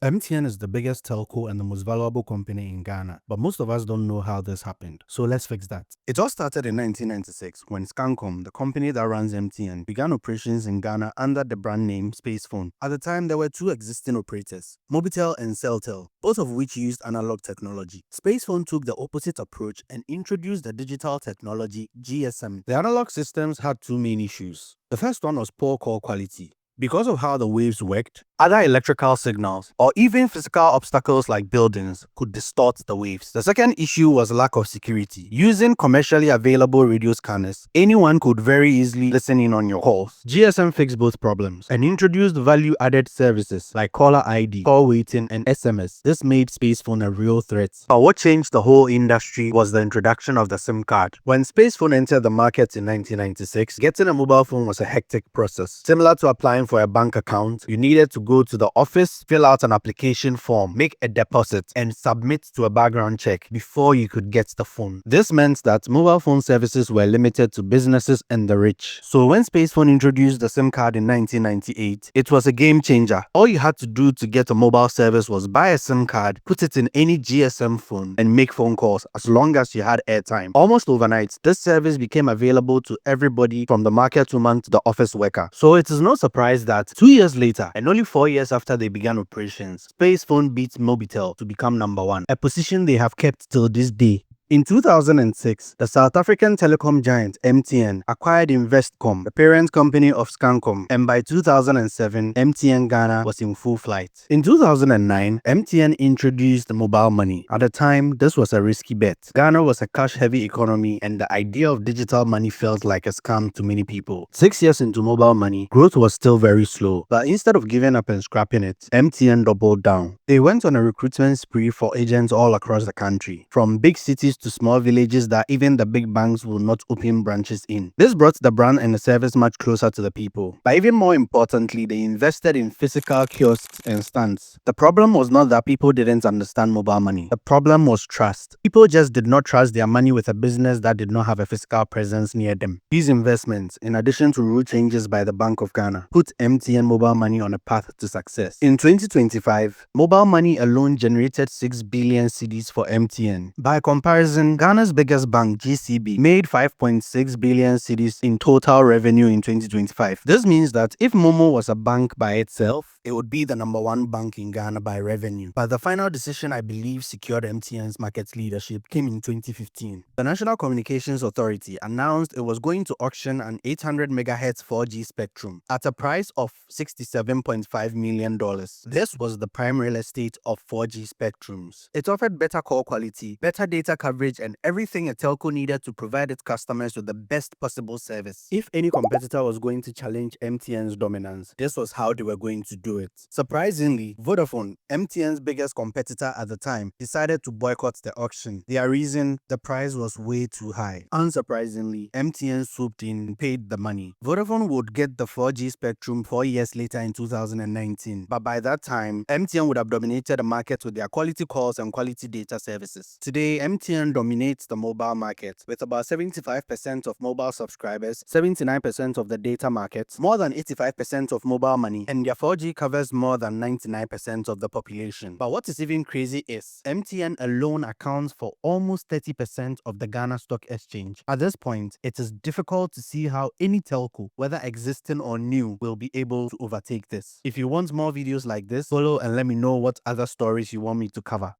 MTN is the biggest telco and the most valuable company in Ghana, but most of us don't know how this happened. So let's fix that. It all started in 1996 when Scancom, the company that runs MTN, began operations in Ghana under the brand name Spacephone. At the time, there were two existing operators, Mobitel and Celtel, both of which used analog technology. Spacephone took the opposite approach and introduced the digital technology GSM. The analog systems had two main issues. The first one was poor call quality. Because of how the waves worked, other electrical signals, or even physical obstacles like buildings, could distort the waves. The second issue was lack of security. Using commercially available radio scanners, anyone could very easily listen in on your calls. GSM fixed both problems and introduced value-added services like caller ID, call waiting, and SMS. This made Spacephone a real threat. But what changed the whole industry was the introduction of the SIM card. When Spacephone entered the market in 1996, getting a mobile phone was a hectic process. Similar to applying for a bank account, you needed to go to the office, fill out an application form, make a deposit, and submit to a background check before you could get the phone. This meant that mobile phone services were limited to businesses and the rich. So when Spacephone introduced the SIM card in 1998, it was a game changer. All you had to do to get a mobile service was buy a SIM card, put it in any GSM phone, and make phone calls as long as you had airtime. Almost overnight, this service became available to everybody from the market woman to the office worker. So it is no surprise that 2 years later, and only 4 years after they began operations, Spacephone beat Mobitel to become number one, a position they have kept till this day. In 2006, the South African telecom giant MTN acquired Investcom, the parent company of Scancom, and by 2007, MTN Ghana was in full flight. In 2009, MTN introduced mobile money. At the time, this was a risky bet. Ghana was a cash-heavy economy, and the idea of digital money felt like a scam to many people. 6 years into mobile money, growth was still very slow, but instead of giving up and scrapping it, MTN doubled down. They went on a recruitment spree for agents all across the country, from big cities to small villages that even the big banks will not open branches in. This brought the brand and the service much closer to the people. But even more importantly, they invested in physical kiosks and stands. The problem was not that people didn't understand mobile money. The problem was trust. People just did not trust their money with a business that did not have a physical presence near them. These investments, in addition to rule changes by the Bank of Ghana, put MTN mobile money on a path to success. In 2025, mobile money alone generated 6 billion cedis for MTN. By comparison, Ghana's biggest bank, GCB, made 5.6 billion cedis in total revenue in 2025. This means that if Momo was a bank by itself, it would be the number one bank in Ghana by revenue. But the final decision I believe secured MTN's market leadership came in 2015. The National Communications Authority announced it was going to auction an 800 MHz 4G spectrum at a price of $67.5 million. This was the prime real estate of 4G spectrums. It offered better call quality, better data coverage, and everything a telco needed to provide its customers with the best possible service. If any competitor was going to challenge MTN's dominance, this was how they were going to do it. Surprisingly, Vodafone, MTN's biggest competitor at the time, decided to boycott the auction. Their reason, the price was way too high. Unsurprisingly, MTN swooped in and paid the money. Vodafone would get the 4G spectrum 4 years later in 2019, but by that time, MTN would have dominated the market with their quality calls and quality data services. Today, MTN dominates the mobile market with about 75% of mobile subscribers, 79% of the data market, more than 85% of mobile money, and their 4G covers more than 99% of the population. But what is even crazy is MTN alone accounts for almost 30% of the Ghana Stock Exchange. At this point, it is difficult to see how any telco, whether existing or new, will be able to overtake this. If you want more videos like this, follow and let me know what other stories you want me to cover.